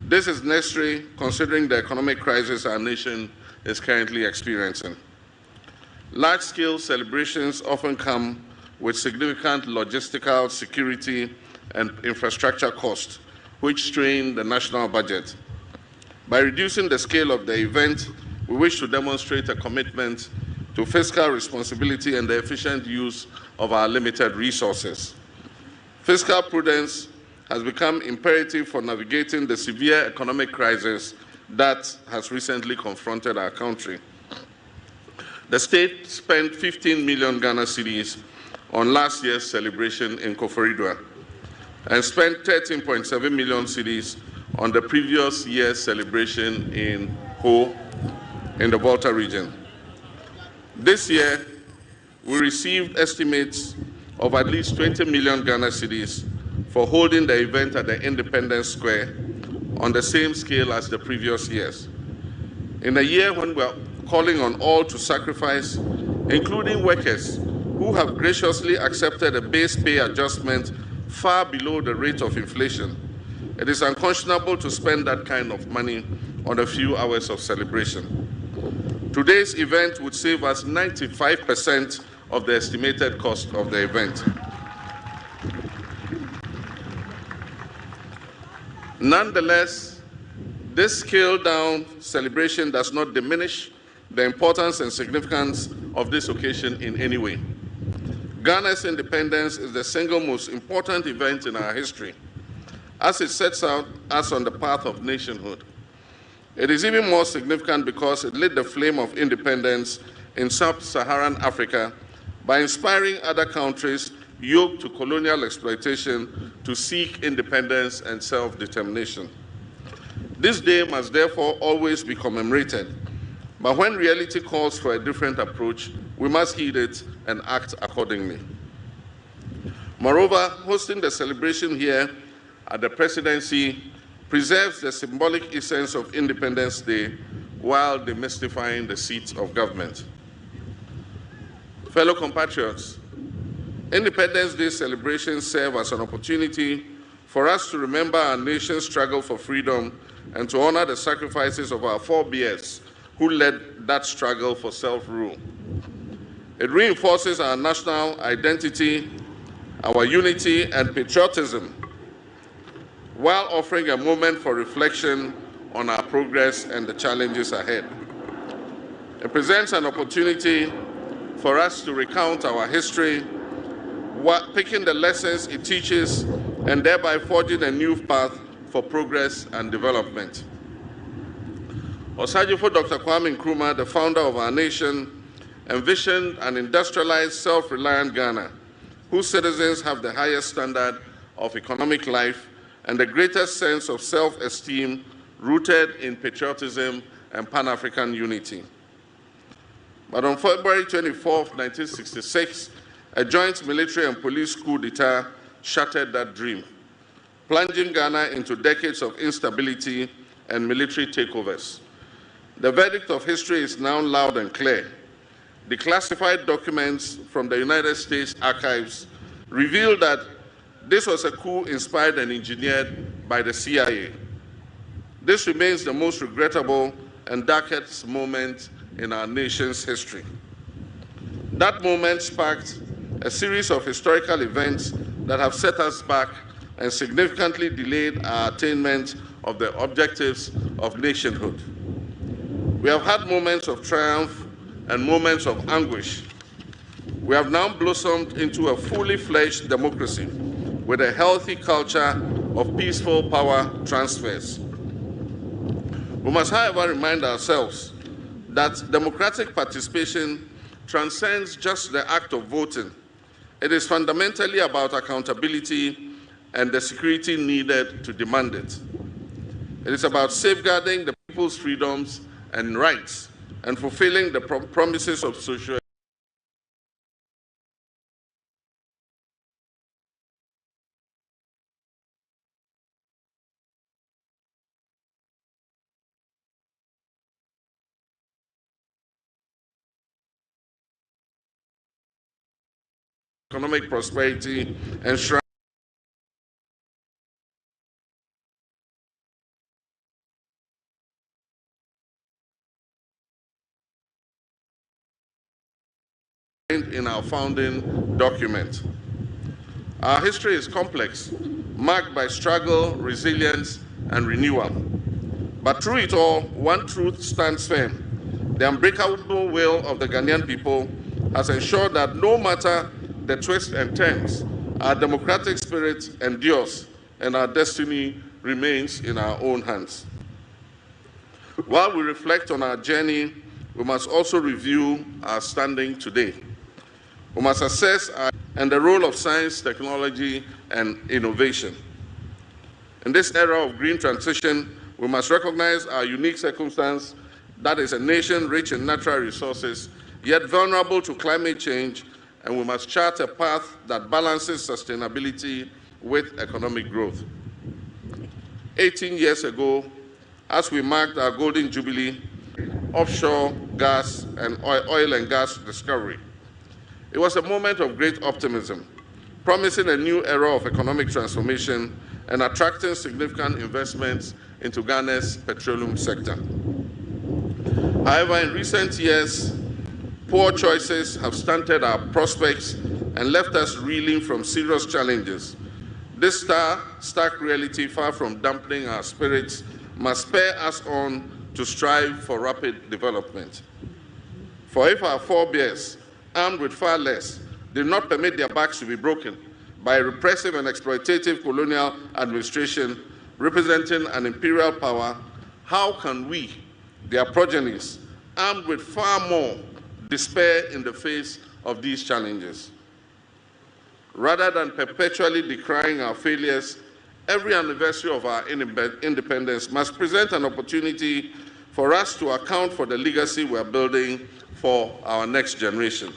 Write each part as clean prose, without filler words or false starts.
This is necessary considering the economic crisis our nation is currently experiencing. Large-scale celebrations often come with significant logistical, security, and infrastructure costs, which strain the national budget. By reducing the scale of the event, we wish to demonstrate a commitment to fiscal responsibility and the efficient use of our limited resources. Fiscal prudence has become imperative for navigating the severe economic crisis that has recently confronted our country. The state spent 15 million Ghana cedis on last year's celebration in Koforidua and spent 13.7 million cedis on the previous year's celebration in Ho in the Volta region. This year, we received estimates of at least 20 million Ghana cedis for holding the event at the Independence Square on the same scale as the previous years. In a year when we are calling on all to sacrifice, including workers who have graciously accepted a base pay adjustment far below the rate of inflation, it is unconscionable to spend that kind of money on a few hours of celebration. Today's event would save us 95% of the estimated cost of the event. Nonetheless, this scaled-down celebration does not diminish the importance and significance of this occasion in any way. Ghana's independence is the single most important event in our history, as it sets out us on the path of nationhood. It is even more significant because it lit the flame of independence in sub-Saharan Africa by inspiring other countries yoked to colonial exploitation to seek independence and self-determination. This day must therefore always be commemorated, but when reality calls for a different approach, we must heed it and act accordingly. Moreover, hosting the celebration here at the Presidency preserves the symbolic essence of Independence Day while demystifying the seat of government. Fellow compatriots, Independence Day celebrations serve as an opportunity for us to remember our nation's struggle for freedom and to honor the sacrifices of our forebears who led that struggle for self-rule. It reinforces our national identity, our unity, and patriotism, while offering a moment for reflection on our progress and the challenges ahead. It presents an opportunity for us to recount our history, picking the lessons it teaches, and thereby forging a new path for progress and development. Osajifo Dr. Kwame Nkrumah, the founder of our nation, envisioned an industrialized, self-reliant Ghana, whose citizens have the highest standard of economic life and the greatest sense of self-esteem rooted in patriotism and Pan-African unity. But on February 24, 1966, a joint military and police coup d'etat shattered that dream, plunging Ghana into decades of instability and military takeovers. The verdict of history is now loud and clear. Declassified documents from the United States archives reveal that this was a coup inspired and engineered by the CIA. This remains the most regrettable and darkest moment in our nation's history. That moment sparked a series of historical events that have set us back and significantly delayed our attainment of the objectives of nationhood. We have had moments of triumph and moments of anguish. We have now blossomed into a fully fledged democracy with a healthy culture of peaceful power transfers. We must, however, remind ourselves that democratic participation transcends just the act of voting. It is fundamentally about accountability and the security needed to demand it. It is about safeguarding the people's freedoms and rights and fulfilling the promises of social economic prosperity and in our founding document. Our history is complex, marked by struggle, resilience, and renewal. But through it all, one truth stands firm. The unbreakable will of the Ghanaian people has ensured that no matter the twists and turns, our democratic spirit endures and our destiny remains in our own hands. While we reflect on our journey, we must also review our standing today. We must assess and the role of science, technology, and innovation. In this era of green transition, we must recognize our unique circumstance, that is a nation rich in natural resources, yet vulnerable to climate change, and we must chart a path that balances sustainability with economic growth. 18 years ago, as we marked our Golden Jubilee, offshore gas and oil and gas discovery, it was a moment of great optimism, promising a new era of economic transformation and attracting significant investments into Ghana's petroleum sector. However, in recent years, poor choices have stunted our prospects and left us reeling from serious challenges. This stark reality, far from dampening our spirits, must spur us on to strive for rapid development. For if our forebears, armed with far less, did not permit their backs to be broken by a repressive and exploitative colonial administration representing an imperial power, how can we, their progenies, armed with far more, despair in the face of these challenges? Rather than perpetually decrying our failures, every anniversary of our independence must present an opportunity for us to account for the legacy we're building for our next generation.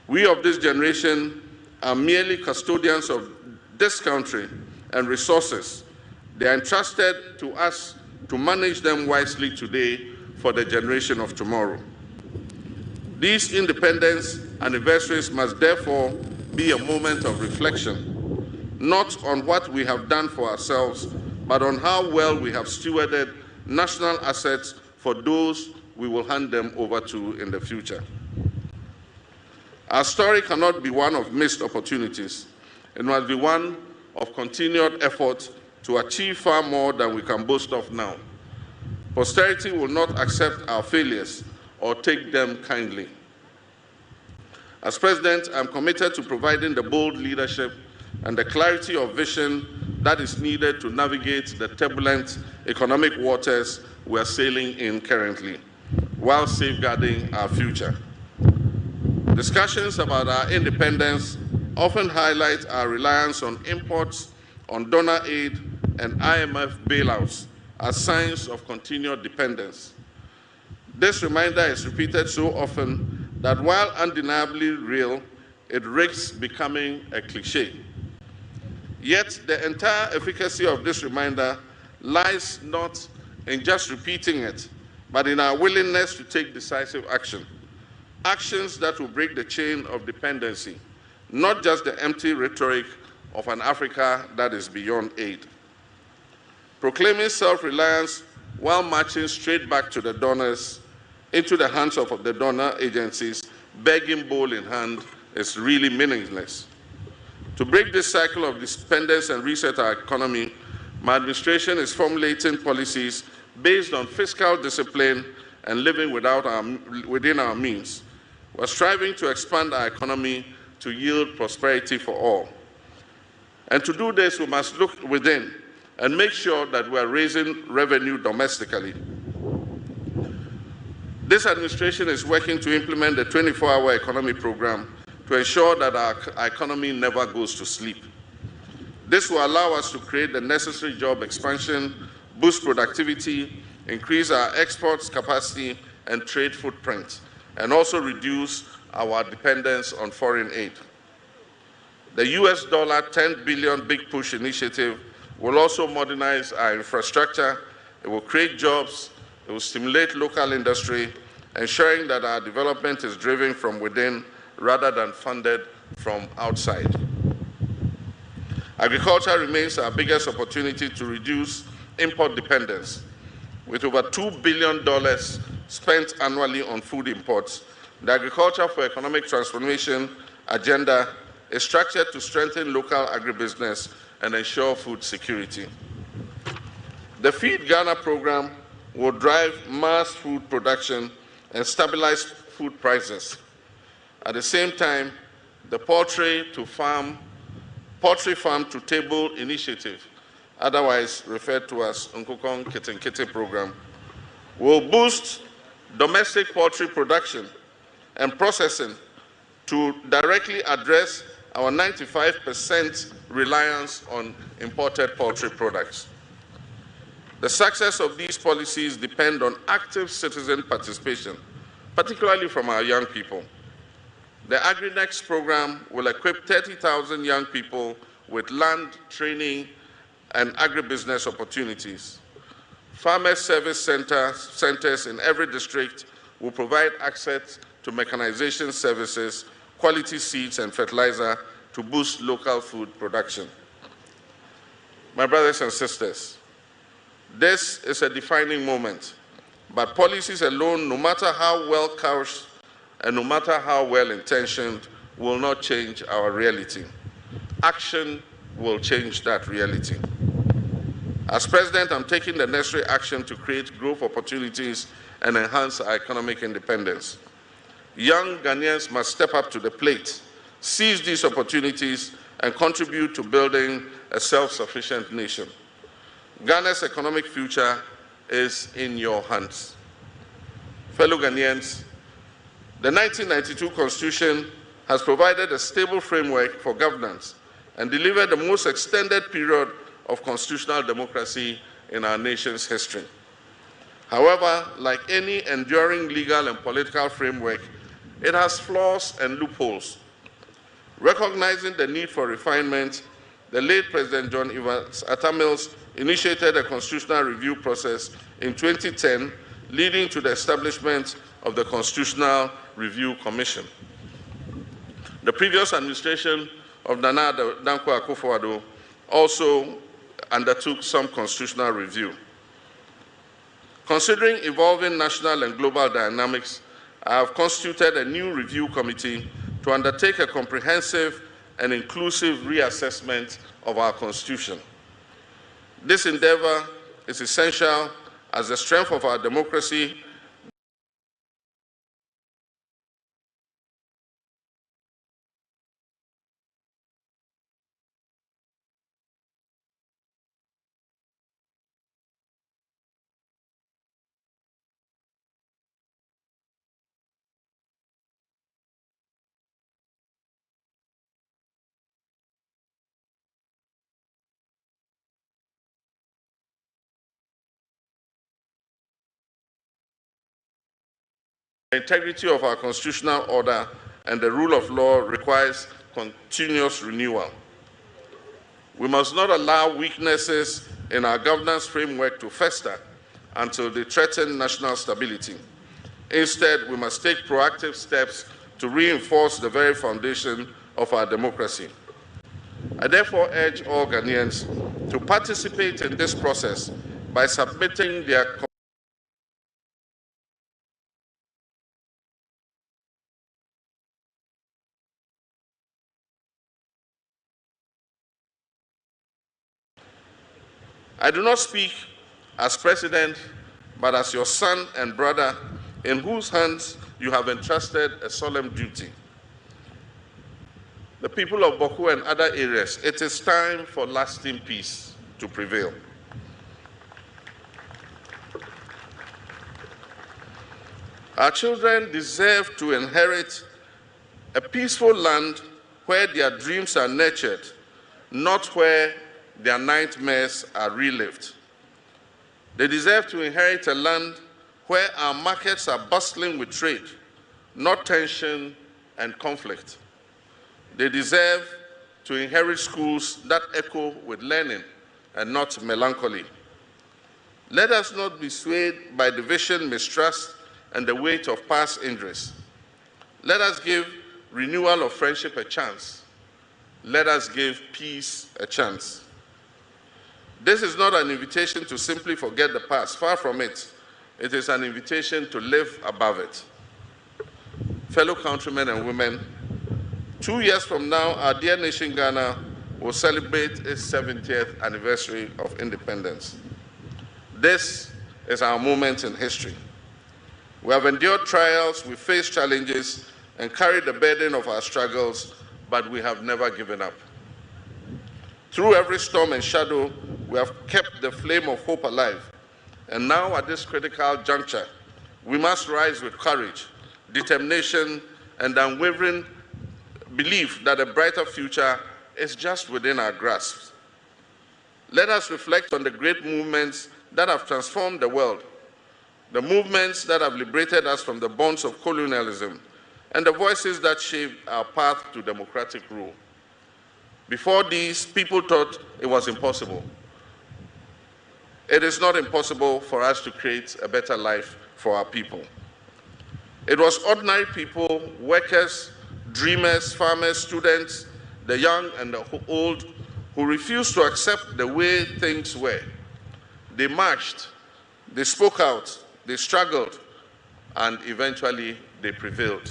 We of this generation are merely custodians of this country and resources. They are entrusted to us to manage them wisely today for the generation of tomorrow. These independence anniversaries must therefore be a moment of reflection, not on what we have done for ourselves, but on how well we have stewarded national assets for those we will hand them over to in the future. Our story cannot be one of missed opportunities. It must be one of continued effort to achieve far more than we can boast of now. Posterity will not accept our failures or take them kindly. As President, I'm committed to providing the bold leadership and the clarity of vision that is needed to navigate the turbulent economic waters we are sailing in currently, while safeguarding our future. Discussions about our independence often highlight our reliance on imports, on donor aid, and IMF bailouts as signs of continued dependence. This reminder is repeated so often that while undeniably real, it risks becoming a cliché. Yet the entire efficacy of this reminder lies not in just repeating it, but in our willingness to take decisive action. Actions that will break the chain of dependency, not just the empty rhetoric of an Africa that is beyond aid. Proclaiming self-reliance while marching straight back to the donors, into the hands of the donor agencies, begging bowl in hand, is really meaningless. To break this cycle of dependence and reset our economy, my administration is formulating policies based on fiscal discipline and living within our means. We're striving to expand our economy to yield prosperity for all. And to do this, we must look within and make sure that we are raising revenue domestically. This administration is working to implement the 24-hour economy program to ensure that our economy never goes to sleep. This will allow us to create the necessary job expansion, boost productivity, increase our exports capacity and trade footprint, and also reduce our dependence on foreign aid. The US $10 billion Big Push initiative will also modernize our infrastructure. It will create jobs. It will stimulate local industry, ensuring that our development is driven from within rather than funded from outside. Agriculture remains our biggest opportunity to reduce import dependence. With over $2 billion spent annually on food imports, The Agriculture for Economic Transformation agenda is structured to strengthen local agribusiness and ensure food security. The Feed Ghana program will drive mass food production and stabilize food prices. At the same time, the Poultry Farm to Table initiative, otherwise referred to as Nkukong Kitenkete program, will boost domestic poultry production and processing to directly address our 95% reliance on imported poultry products. The success of these policies depend on active citizen participation, particularly from our young people. The AgriNext program will equip 30,000 young people with land, training, and agribusiness opportunities. Farmer service centers in every district will provide access to mechanization services, quality seeds, and fertilizer to boost local food production. My brothers and sisters, this is a defining moment, but policies alone, no matter how well couched and no matter how well intentioned, will not change our reality. Action will change that reality. As President, I'm taking the necessary action to create growth opportunities and enhance our economic independence. Young Ghanaians must step up to the plate, seize these opportunities, and contribute to building a self-sufficient nation. Ghana's economic future is in your hands. Fellow Ghanaians, the 1992 Constitution has provided a stable framework for governance and delivered the most extended period of constitutional democracy in our nation's history. However, like any enduring legal and political framework, it has flaws and loopholes. Recognizing the need for refinement, the late President John Evans Atta Mills initiated a constitutional review process in 2010, leading to the establishment of the Constitutional Review Commission. The previous administration of Nana Dankwa Akufo-Addo also undertook some constitutional review. Considering evolving national and global dynamics, I have constituted a new review committee to undertake a comprehensive and inclusive reassessment of our Constitution. This endeavor is essential as the strength of our democracy The integrity of our constitutional order and the rule of law requires continuous renewal. We must not allow weaknesses in our governance framework to fester until they threaten national stability. Instead, we must take proactive steps to reinforce the very foundation of our democracy. I therefore urge all Ghanaians to participate in this process by submitting their I do not speak as President, but as your son and brother, in whose hands you have entrusted a solemn duty. The people of Boku and other areas, it is time for lasting peace to prevail. Our children deserve to inherit a peaceful land where their dreams are nurtured, not where their nightmares are relived. They deserve to inherit a land where our markets are bustling with trade, not tension and conflict. They deserve to inherit schools that echo with learning and not melancholy. Let us not be swayed by division, mistrust, and the weight of past injuries. Let us give renewal of friendship a chance. Let us give peace a chance. This is not an invitation to simply forget the past. Far from it. It is an invitation to live above it. fellow countrymen and women, 2 years from now, our dear nation Ghana will celebrate its 70th anniversary of independence. This is our moment in history. We have endured trials, we faced challenges, and carried the burden of our struggles, but we have never given up. Through every storm and shadow, we have kept the flame of hope alive. And now, at this critical juncture, we must rise with courage, determination, and unwavering belief that a brighter future is just within our grasp. Let us reflect on the great movements that have transformed the world, the movements that have liberated us from the bonds of colonialism, and the voices that shaped our path to democratic rule. Before these, people thought it was impossible. It is not impossible for us to create a better life for our people. It was ordinary people, workers, dreamers, farmers, students, the young and the old, who refused to accept the way things were. They marched, they spoke out, they struggled, and eventually they prevailed.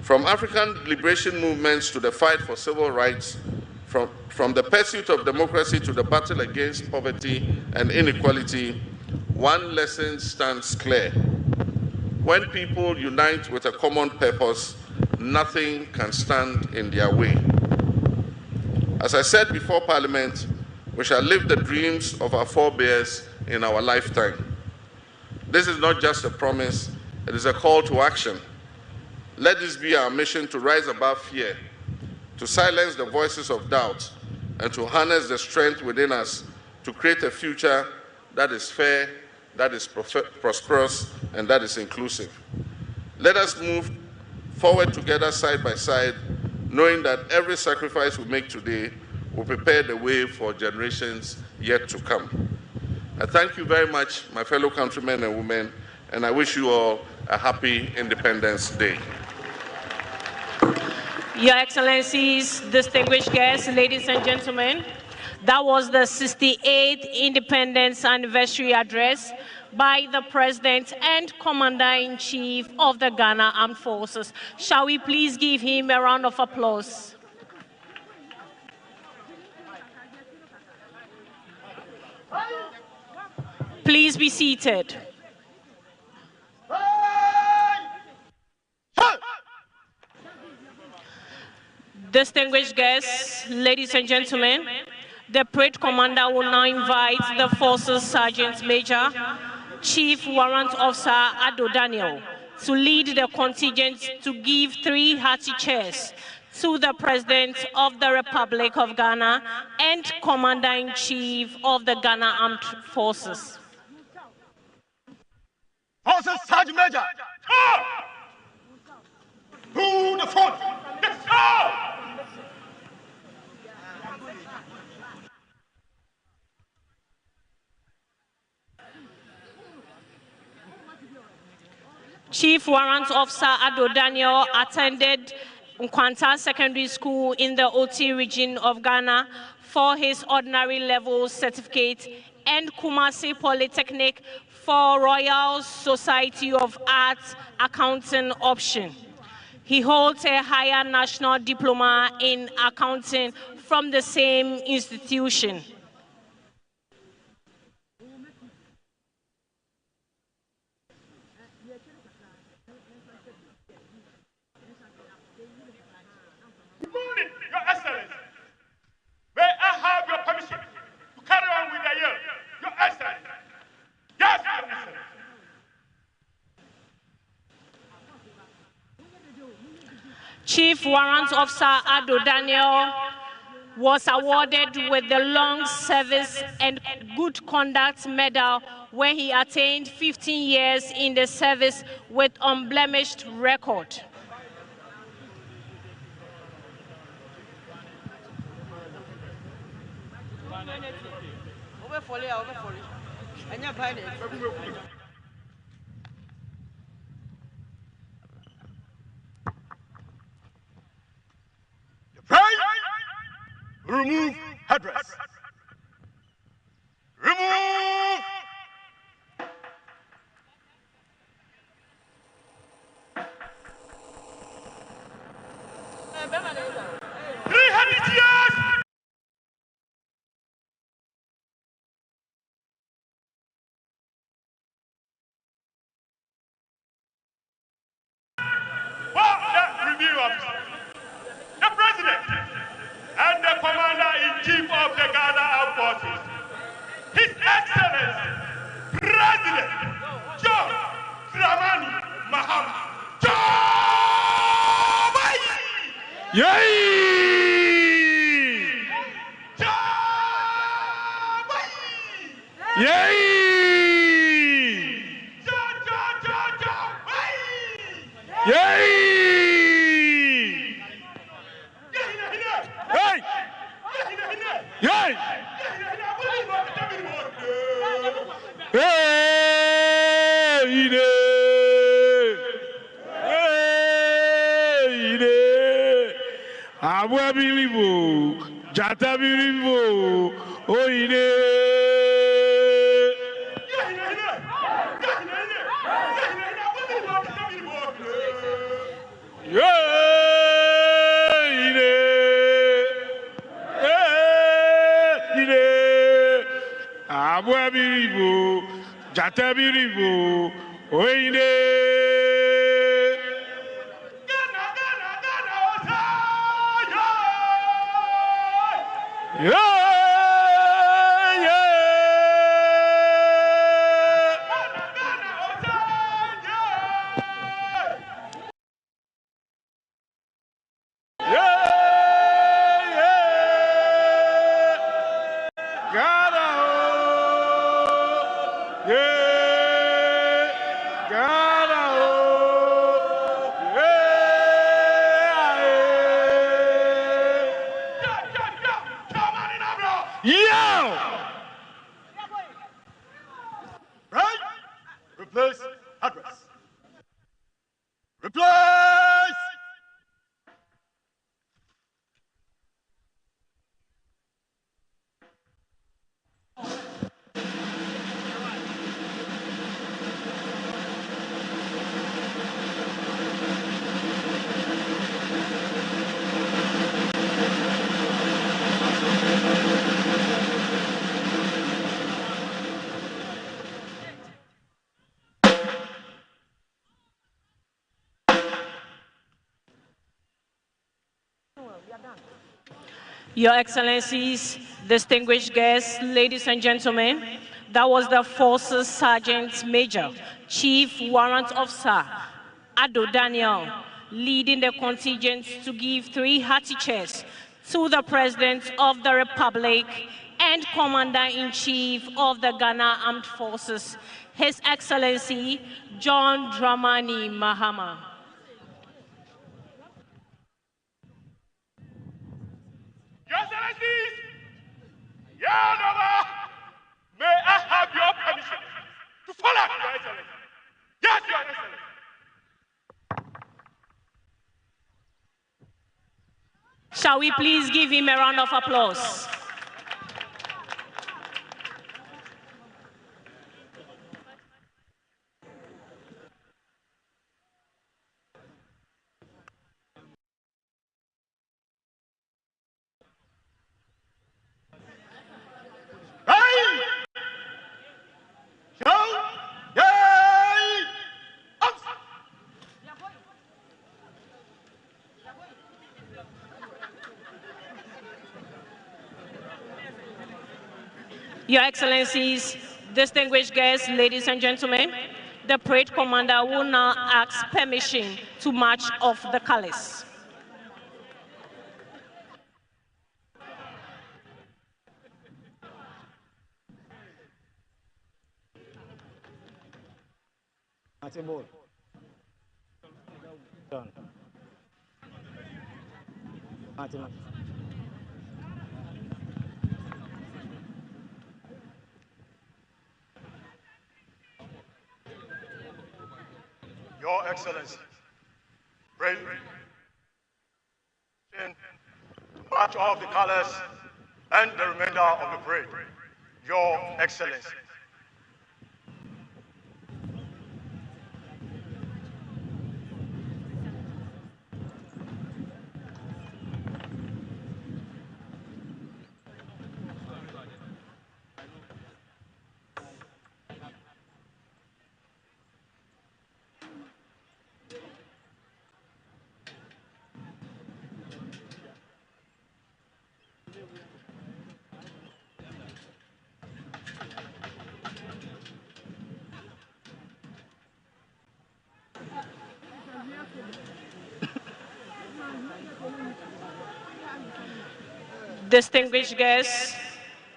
From African liberation movements to the fight for civil rights, from the pursuit of democracy to the battle against poverty and inequality, one lesson stands clear. When people unite with a common purpose, nothing can stand in their way. As I said before Parliament, we shall live the dreams of our forebears in our lifetime. This is not just a promise, it is a call to action. Let this be our mission, to rise above fear, to silence the voices of doubt, and to harness the strength within us to create a future that is fair, that is prosperous, and that is inclusive. Let us move forward together side by side, knowing that every sacrifice we make today will prepare the way for generations yet to come. I thank you very much, my fellow countrymen and women, and I wish you all a happy Independence Day. Your Excellencies, distinguished guests, ladies and gentlemen, that was the 68th Independence Anniversary Address by the President and Commander-in-Chief of the Ghana Armed Forces. Shall we please give him a round of applause? Please be seated. Distinguished guests, ladies and gentlemen, the parade commander will now invite the Forces Sergeant Major, Chief Warrant Officer Ado Daniel, to lead the contingent to give 3 hearty cheers to the President of the Republic of Ghana and Commander-in-Chief of the Ghana Armed Forces. Forces Sergeant Major, to the front. Let's go! Chief Warrant Officer Ado Daniel attended Nkwanta Secondary School in the Oti region of Ghana for his ordinary level certificate and Kumasi Polytechnic for Royal Society of Arts accounting option. He holds a higher national diploma in accounting from the same institution. Good morning, Your Excellency. May I have your permission to carry on with the year, Your Excellency? Yes, Your Excellency. Chief Warrant Officer Ado Daniel was awarded with the Long Service and Good Conduct Medal when he attained 15 years in the service with unblemished record. Remove headdress. Remove. Review officer, the president, and the commander-in-chief of the Ghana Armed Forces, His Excellency, President John Dramani Mahama. Yay! Yay! Yay! Hey! Yay! Abwabilibo, Jatabilibo, Oine. Abwabilibo, Jatabilibo, Oine. Right? Replace address. Replace! Your Excellencies, distinguished guests, ladies and gentlemen, that was the Forces Sergeant Major, Chief Warrant Officer Ado Daniel, leading the contingent to give 3 hearty cheers to the President of the Republic and Commander-in-Chief of the Ghana Armed Forces, His Excellency John Dramani Mahama. Your Excellencies, Your Honor, may I have your permission to follow, Your Excellency? Yes, Your Excellency. Shall we please give him a round of applause? Your Excellencies, distinguished guests, ladies and gentlemen, the parade commander will now ask permission to march off the colors. Done. Your Excellency, pray march off the colors and the remainder of the parade. Your Excellency. Distinguished guests,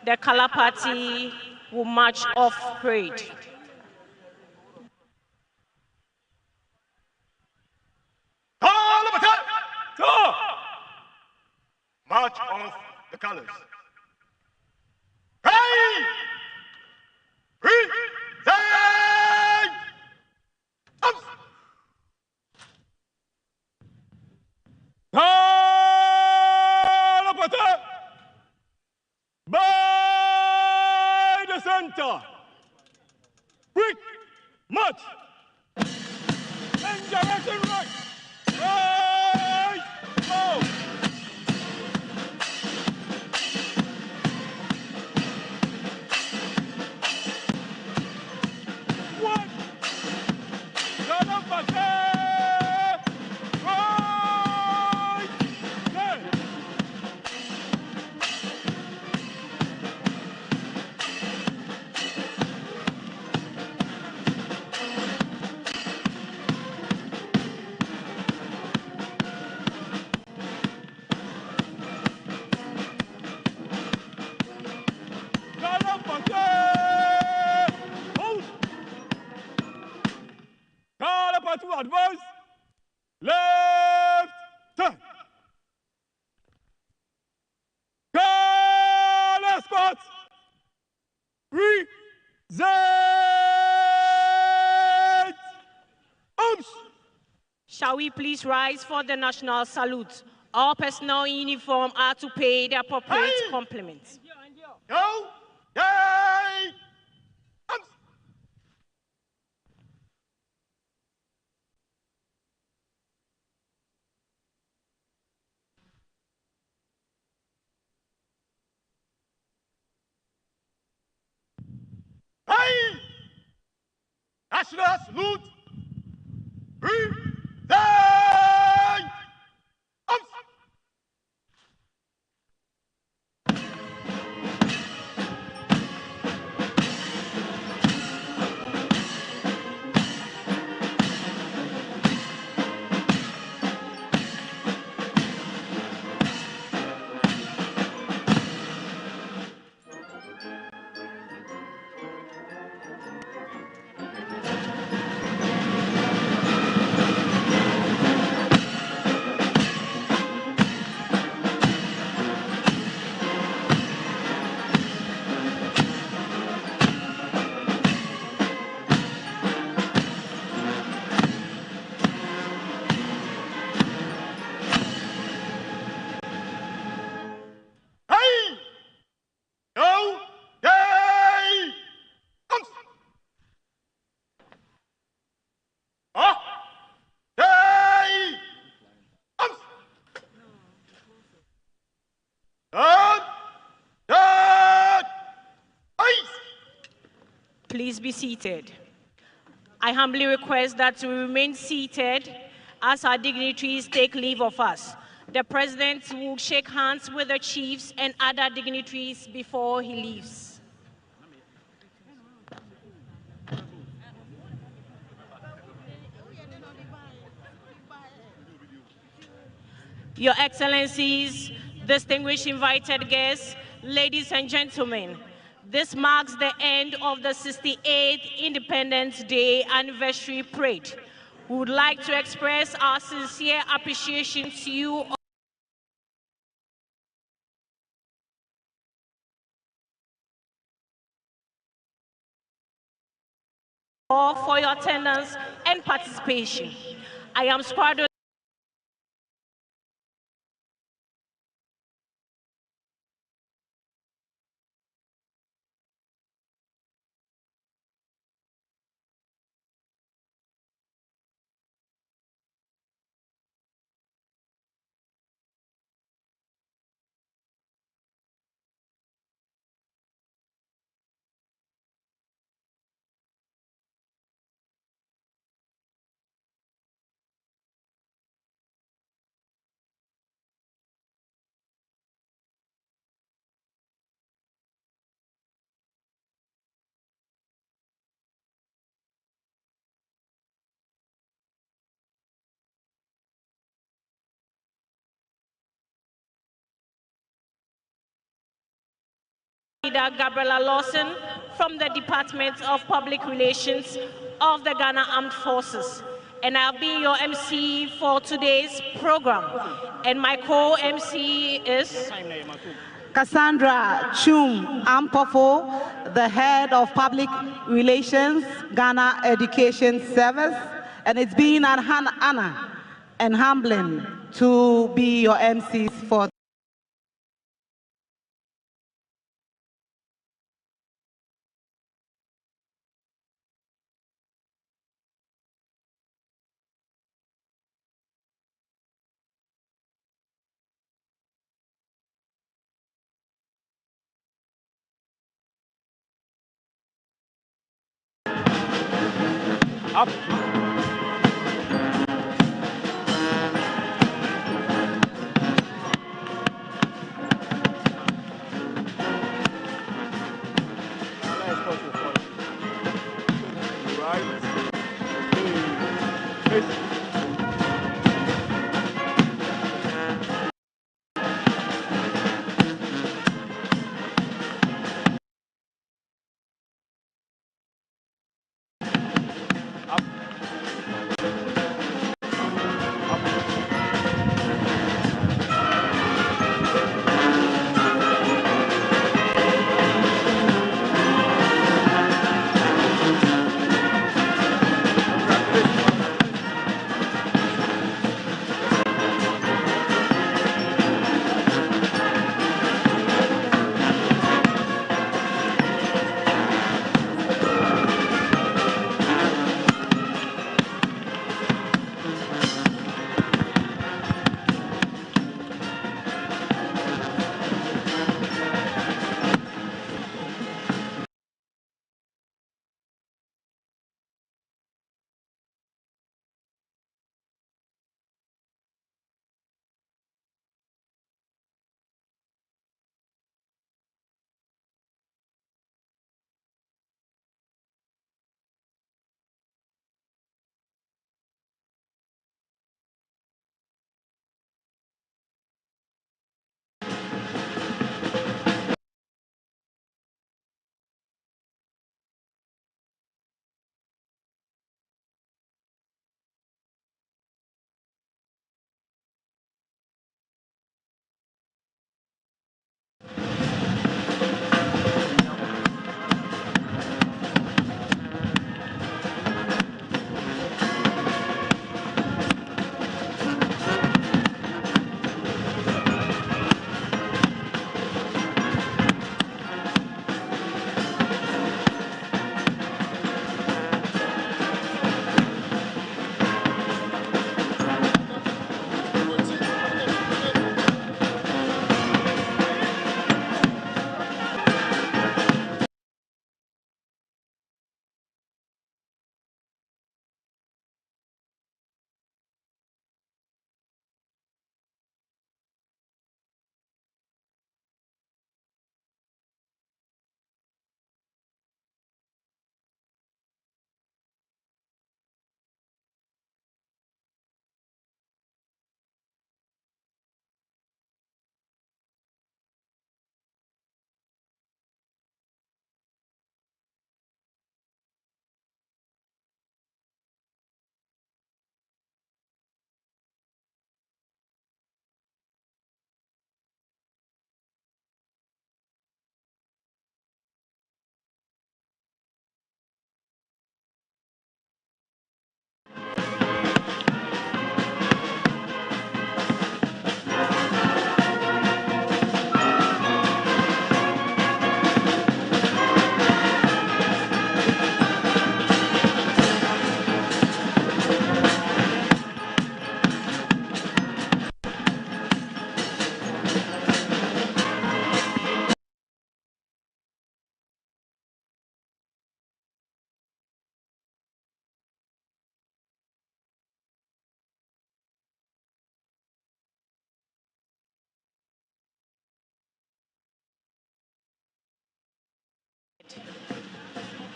the color party will march off parade. March off the colors. Hey! Present! Up! Kalapata by the center. Quick march. And direction right. Right. Go. One. Kalapata. Right. There. Kalapata. Hold. Kalapata to advance. Left. Turn. Kala spot. Present. Oops. Shall we please rise for the national salute? All personnel in uniform are to pay the appropriate compliments. Go! Yay! Up! Hey! National salute! Present! Up! Hey! Go! Yay! Up! Ah! Yay! Up! Down! Down! Ice! Please be seated. I humbly request that we remain seated as our dignitaries take leave of us. The President will shake hands with the chiefs and other dignitaries before he leaves. Your Excellencies, distinguished invited guests, ladies and gentlemen, this marks the end of the 68th Independence Day anniversary parade. We would like to express our sincere appreciation to you all for your attendance and participation. I am Squadron Leader Gabriela Lawson from the Department of Public Relations of the Ghana Armed Forces. And I'll be your MC for today's program. And my co-MC is Cassandra Chum Ampofo, the head of Public Relations, Ghana Education Service. And it's been an honor and humbling to be your MCs for Up.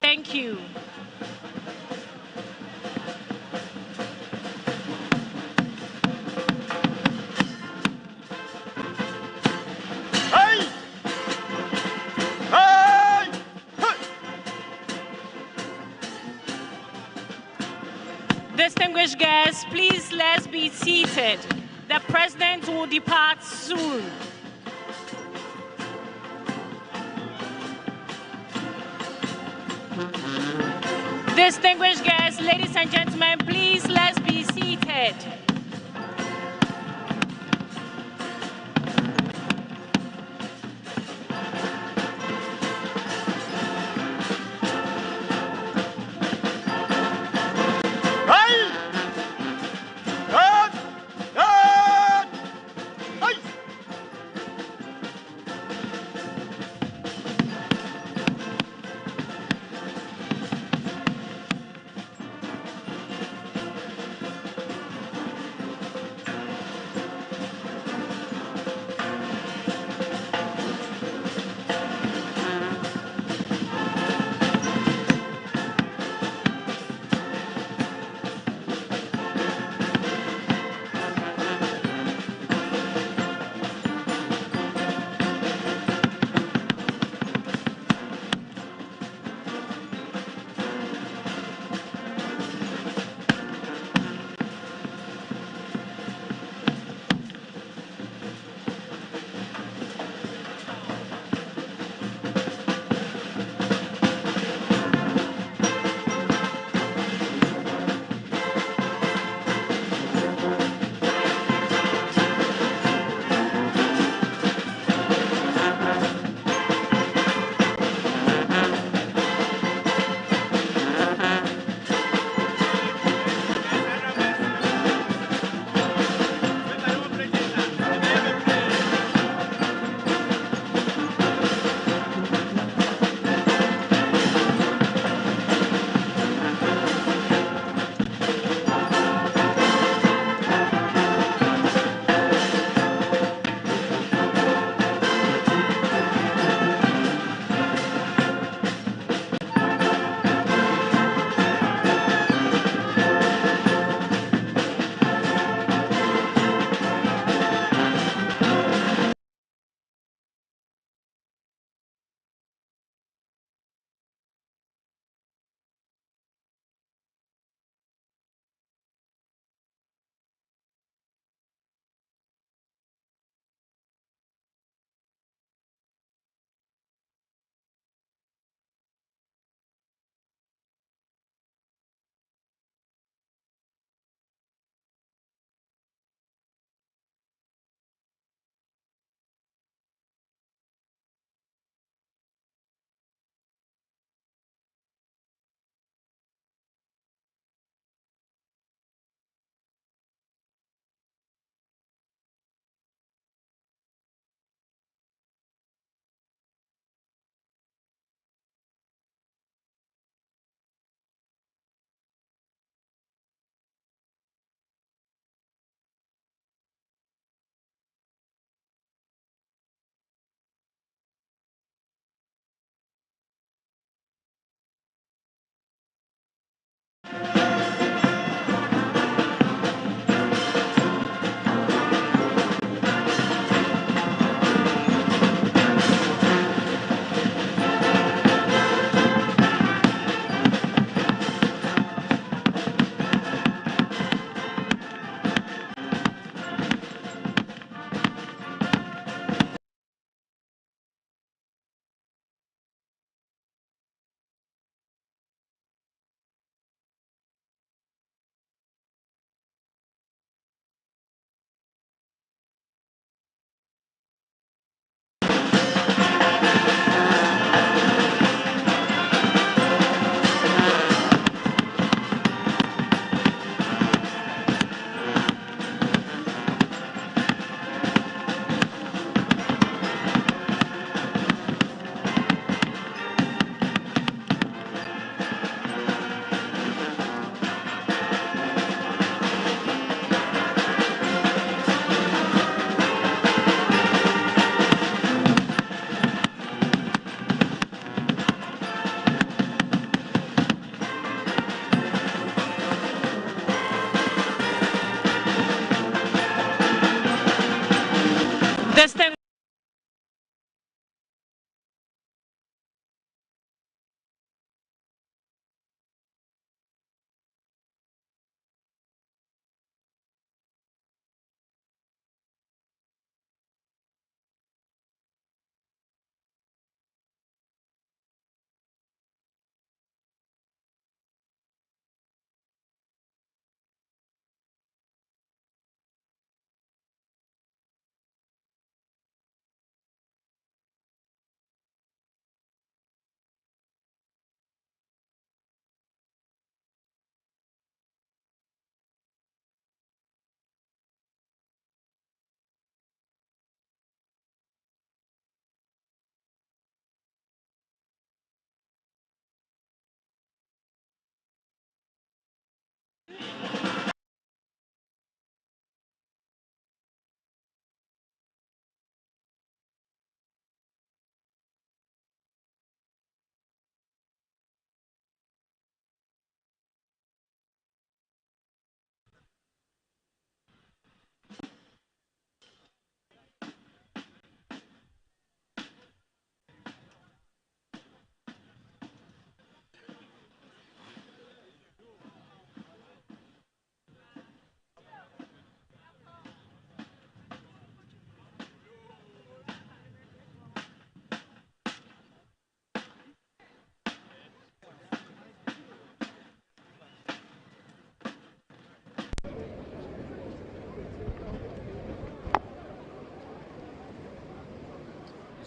Thank you. Hey! Hey! Distinguished guests, please let's be seated. The President will depart soon. Distinguished guests, ladies and gentlemen, please let's be seated.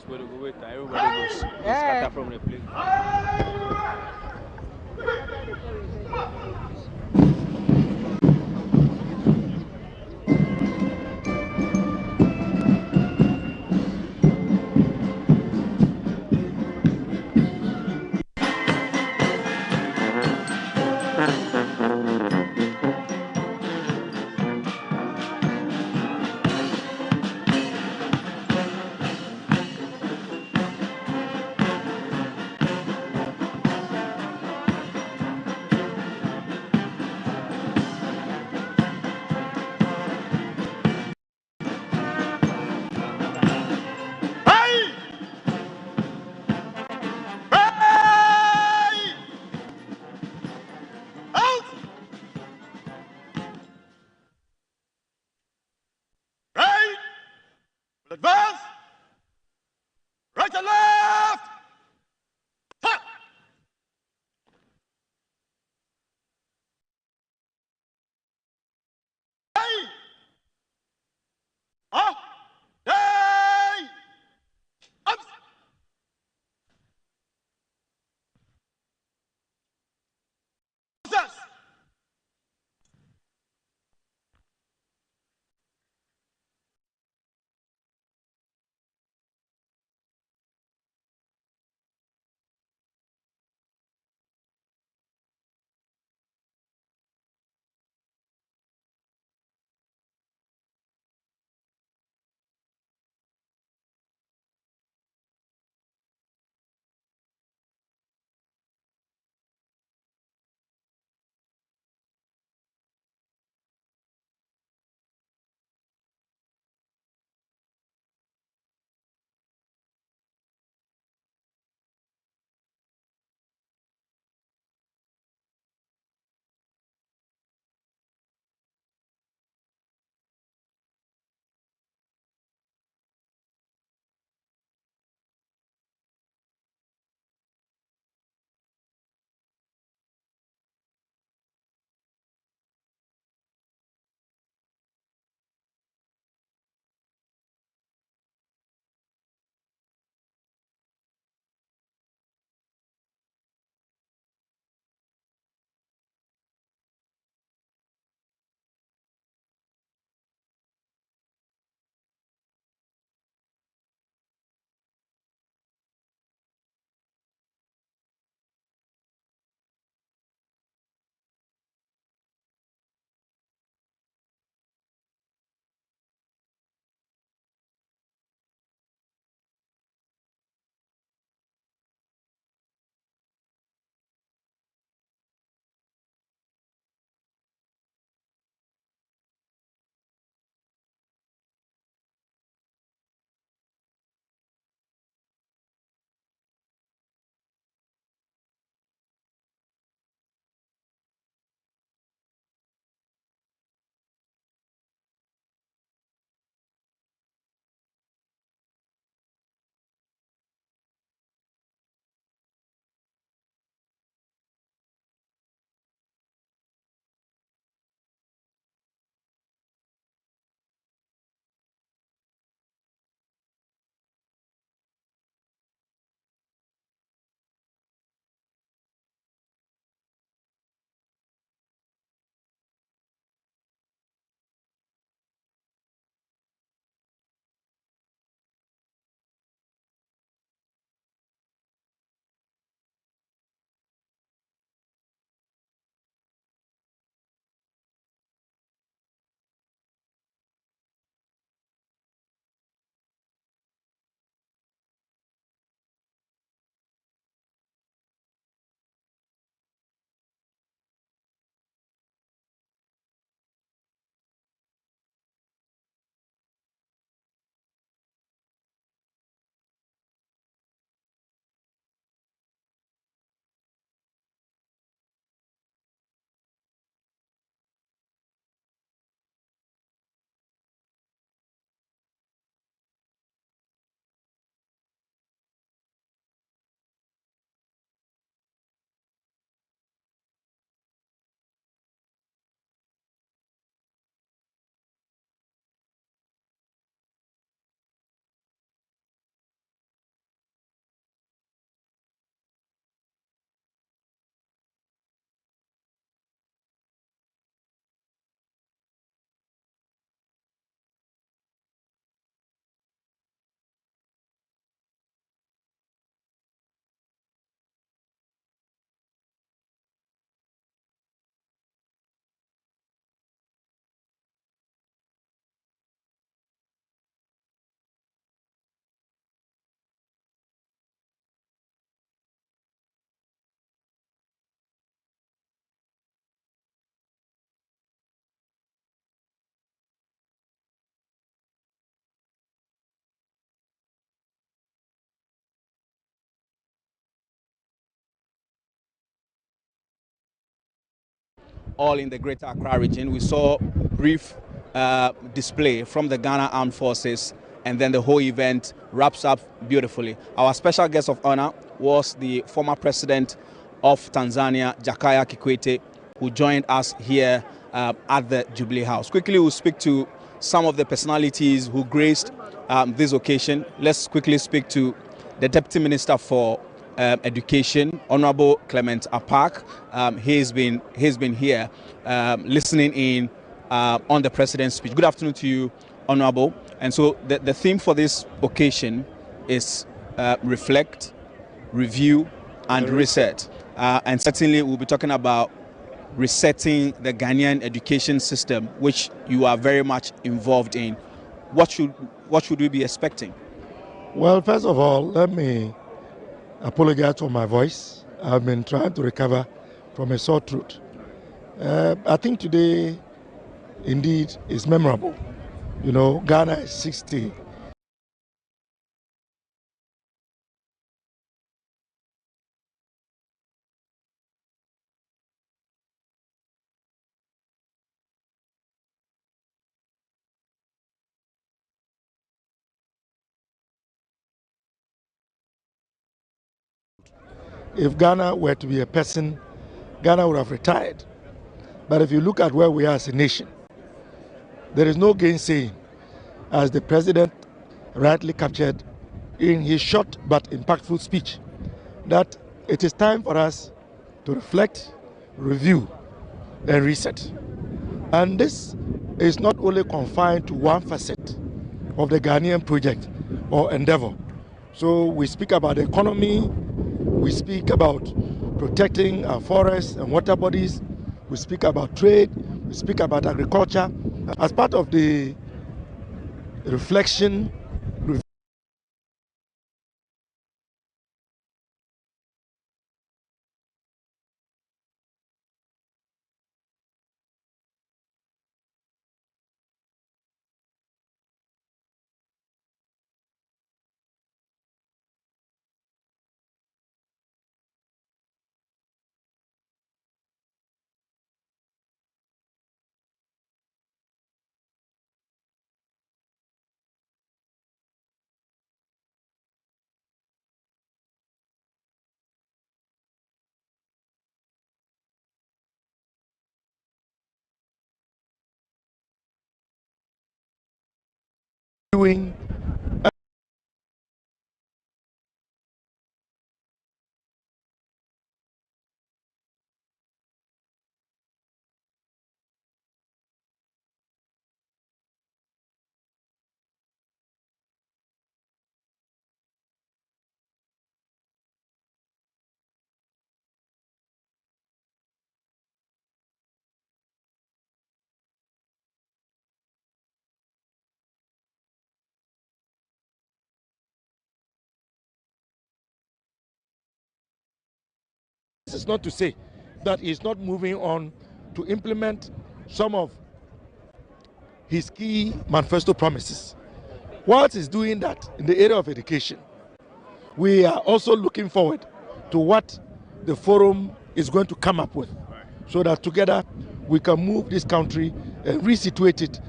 Where to go with everybody goes scatter from the place. Hey! Hey! Out! Right! Advance! Right and left! Ha! Hey! Ah! Hey! Up! Success! all in the Greater Accra region. We saw brief display from the Ghana Armed Forces, and then the whole event wraps up beautifully. Our special guest of honor was the former president of Tanzania, Jakaya Kikwete, who joined us here at the Jubilee House. Quickly, we'll speak to some of the personalities who graced this occasion. Let's quickly speak to the Deputy Minister for Education, Honorable Clement Apak. He's been here listening in on the President's speech. Good afternoon to you, Honorable. And so the theme for this occasion is reflect, review, and reset. And certainly we'll be talking about resetting the Ghanaian education system, which you are very much involved in. What should we be expecting? Well, first of all, let me apologize for my voice. I've been trying to recover from a sore throat. I think today, indeed, is memorable. You know, Ghana is 60. If Ghana were to be a person, Ghana would have retired. But if you look at where we are as a nation, there is no gainsaying, as the president rightly captured in his short but impactful speech, that it is time for us to reflect, review, and reset. And this is not only confined to one facet of the Ghanaian project or endeavor. So we speak about the economy, we speak about protecting our forests and water bodies, we speak about trade, we speak about agriculture. As part of the reflection, doing this is not to say that he's not moving on to implement some of his key manifesto promises. Whilst he's doing that in the area of education, we are also looking forward to what the forum is going to come up with, so that together we can move this country and resituate it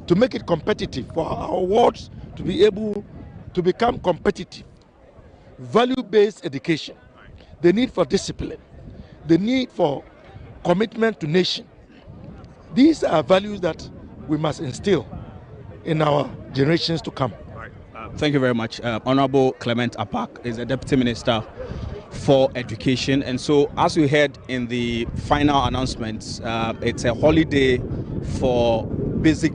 to make it competitive, for our wards to be able to become competitive. Value-based education, the need for discipline, the need for commitment to nation. These are values that we must instill in our generations to come. Thank you very much. Honorable Clement Apak is the Deputy Minister for Education. And so, as we heard in the final announcements, it's a holiday for basic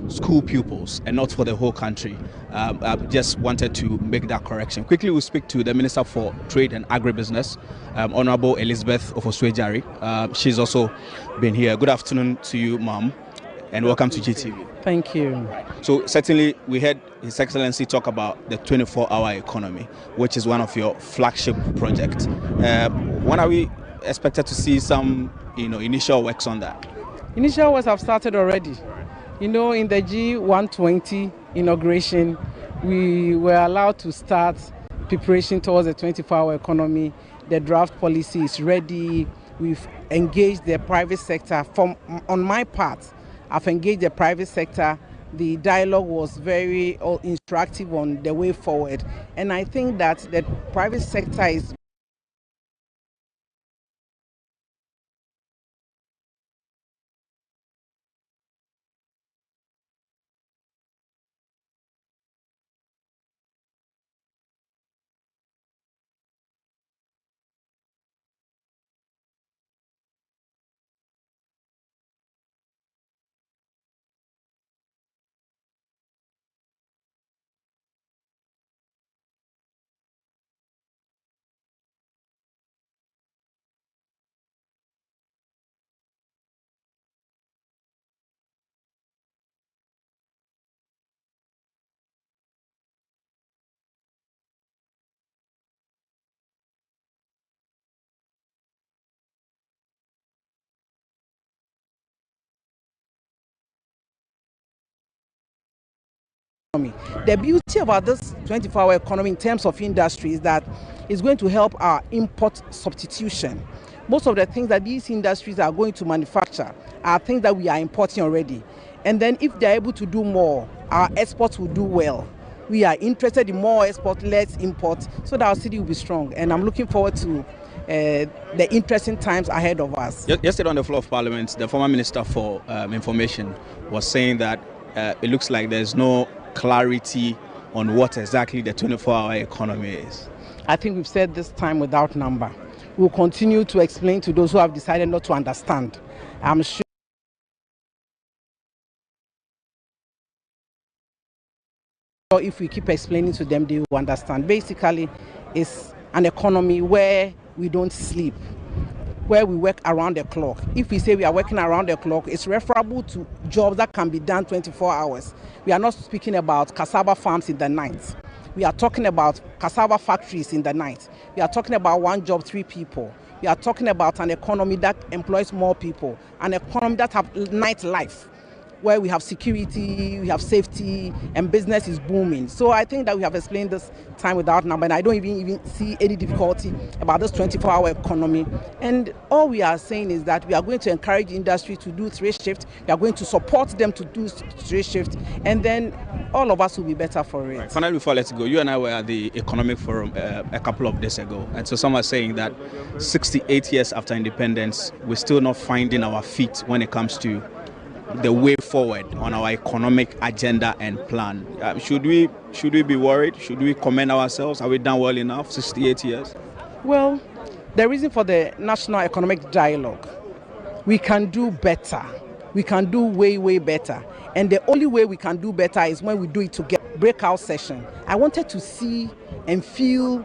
school pupils and not for the whole country. I just wanted to make that correction. Quickly, we'll speak to the Minister for Trade and Agribusiness, Honorable Elizabeth Ofosue-Jare. She's also been here. Good afternoon to you, ma'am, and welcome to GTV. Thank you. So certainly we heard His Excellency talk about the 24-hour economy, which is one of your flagship projects. When are we expected to see some, initial works on that? Initial works have started already. In the G120 inauguration, we were allowed to start preparation towards the 24-hour economy. The draft policy is ready. we've engaged the private sector. On my part, I've engaged the private sector. The dialogue was very instructive on the way forward. And I think that the private sector is the beauty about this 24-hour economy in terms of industry is that it's going to help our import substitution. Most of the things that these industries are going to manufacture are things that we are importing already. And then if they're able to do more, our exports will do well. We are interested in more export, less import, so that our city will be strong. And I'm looking forward to the interesting times ahead of us. Yesterday on the floor of Parliament, the former Minister for Information was saying that it looks like there's no clarity on what exactly the 24-hour economy is. I think we've said this time without number. We'll continue to explain to those who have decided not to understand. I'm sure if we keep explaining to them, they will understand. Basically, it's an economy where we don't sleep, where we work around the clock. If we say we are working around the clock, it's referable to jobs that can be done 24 hours. We are not speaking about cassava farms in the night. We are talking about cassava factories in the night. We are talking about one job, 3 people. We are talking about an economy that employs more people, an economy that has nightlife, where we have security, we have safety, and business is booming. So I think that we have explained this time without number, and I don't even see any difficulty about this 24-hour economy. And all we are saying is that we are going to encourage industry to do 3 shifts. We are going to support them to do 3 shifts, and then all of us will be better for it. Right. Finally, before I let you go, you and I were at the Economic Forum a couple of days ago, and so some are saying that 68 years after independence, we're still not finding our feet when it comes to the way forward on our economic agenda and plan. Should we be worried? Should we commend ourselves? Have we done well enough? 68 years? Well, the reason for the National Economic Dialogue, we can do better. We can do way better. And the only way we can do better is when we do it together. Breakout session. I wanted to see and feel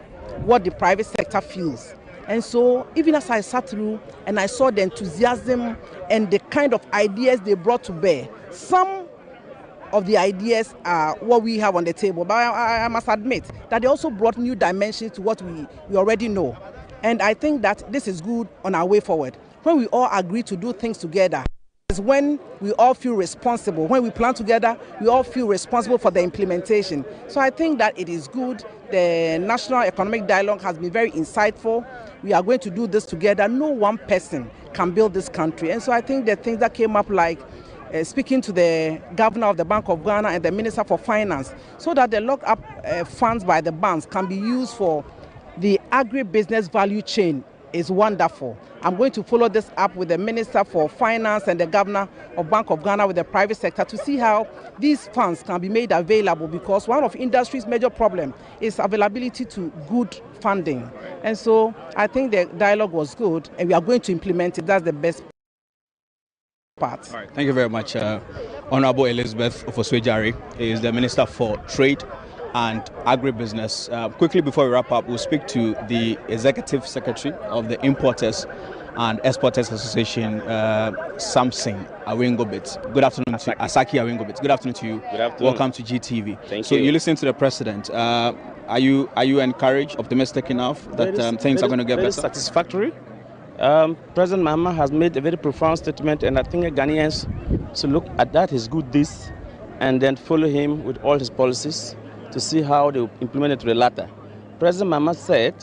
what the private sector feels. And so even as I sat through and I saw the enthusiasm and the kind of ideas they brought to bear, some of the ideas are what we have on the table. But I must admit that they also brought new dimensions to what we already know. And I think that this is good on our way forward. When we all agree to do things together, is when we all feel responsible. When we plan together, we all feel responsible for the implementation. So I think that it is good. The National Economic Dialogue has been very insightful. We are going to do this together. No one person can build this country. And so I think the things that came up, like speaking to the governor of the Bank of Ghana and the Minister for Finance, so that the lock-up funds by the banks can be used for the agribusiness value chain, is wonderful. I'm going to follow this up with the Minister for Finance and the Governor of Bank of Ghana with the private sector to see how these funds can be made available, because one of industry's major problems is availability to good funding. And so I think the dialogue was good and we are going to implement it. That's the best part. All right. Thank you very much. Honorable Elizabeth Ofoswe-Jare is the Minister for Trade and Agribusiness. Quickly before we wrap up, we'll speak to the Executive Secretary of the Importers and Exporters Association, Samson Awingobit. Good afternoon to Asaki Awingobit. Good afternoon to you. Good afternoon. Welcome to GTV. Thank you. So you listen to the President. Are you encouraged, optimistic enough that things are going to get better? Satisfactory. President Mahama has made a very profound statement, and I think Ghanaians should look at that, his good deeds, and then follow him with all his policies to see how they implement it to the latter. President Mahama said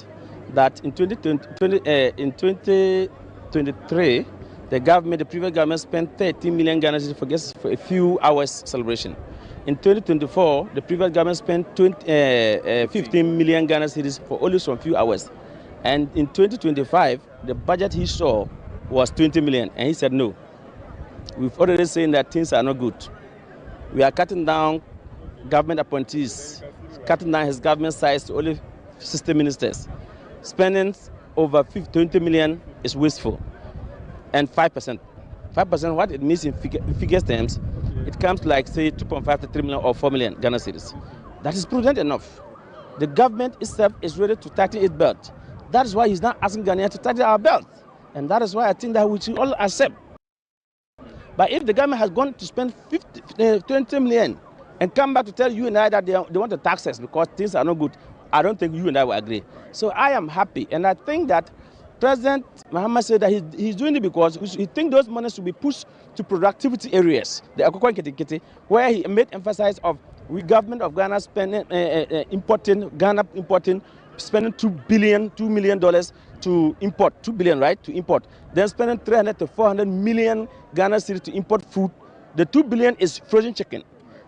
that in 2030, 2023, the previous government spent 13 million Ghana cedis for a few hours celebration. In 2024, the previous government spent 15 million Ghana cedis for only some few hours. And in 2025, the budget he saw was 20 million, and he said no. We've already seen that things are not good. We are cutting down government appointees, cutting down his government size to only 60 ministers. Spending over 20 million is wasteful. And 5%. 5%, what it means in figures terms, it comes to like, say, 2.5 to 3 million or 4 million Ghana cedis. That is prudent enough. The government itself is ready to tighten its belt. That is why he's not asking Ghanaians to tighten our belt. And that is why I think that we should all accept. But if the government has gone to spend 20 million and come back to tell you and I that they want to tax us because things are not good, I don't think you and I will agree. So I am happy. And I think that President Mahama said that he's doing it because he thinks those monies should be pushed to productivity areas, the Akoko Nkiti, where he made emphasis of we government of Ghana spending, spending $2 million to import, 2 billion, right, to import. Then spending 300 to 400 million Ghana cedis to import food. The 2 billion is frozen chicken.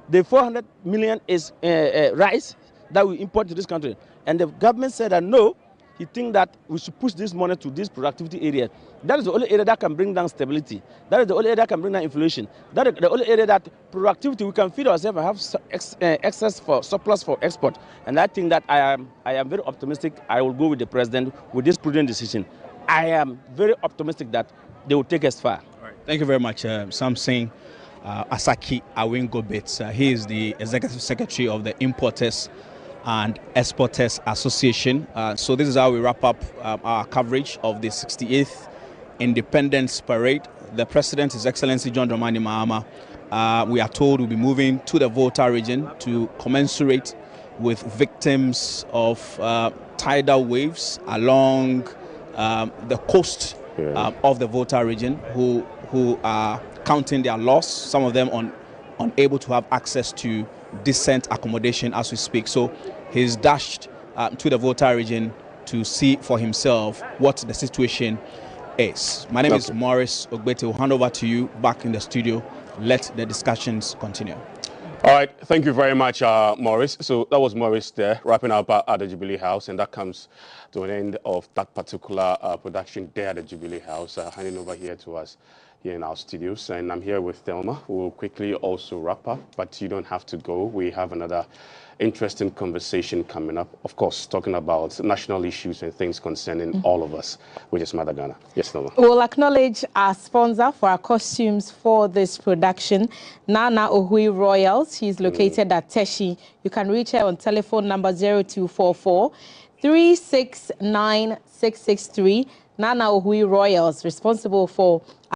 The 400 million is rice that we import to this country. And the government said that no, he thinks that we should push this money to this productivity area. That is the only area that can bring down stability. That is the only area that can bring down inflation. That is the only area that productivity, we can feed ourselves and have excess for surplus for export. And I think that I am very optimistic. I will go with the president with this prudent decision. I am very optimistic that they will take us far. All right. Thank you very much, Samson Asaki Awingobit. He is the Executive Secretary of the Importers and Exporters Association. So this is how we wrap up our coverage of the 68th Independence Parade. The President, His Excellency John Dramani Mahama, we are told will be moving to the Volta region to commensurate with victims of tidal waves along the coast of the Volta region who are counting their loss, some of them unable to have access to decent accommodation as we speak. So he's dashed to the Volta region to see for himself what the situation is. My name is Morris Ogbete. We'll hand over to you back in the studio. Let the discussions continue. All right, thank you very much, Morris. So that was Morris there, wrapping up at the Jubilee House, and that comes to an end of that particular production there at the Jubilee House. Handing over here to us here in our studios, and I'm here with Thelma, who will quickly also wrap up, but you don't have to go. We have another interesting conversation coming up, of course, talking about national issues and things concerning all of us, which is Mother Ghana. Yes, Thelma. We'll acknowledge our sponsor for our costumes for this production, Nana Ohui Royals. She's located at Teshi. You can reach her on telephone number 0244 369 663. Nana Ohui Royals, responsible for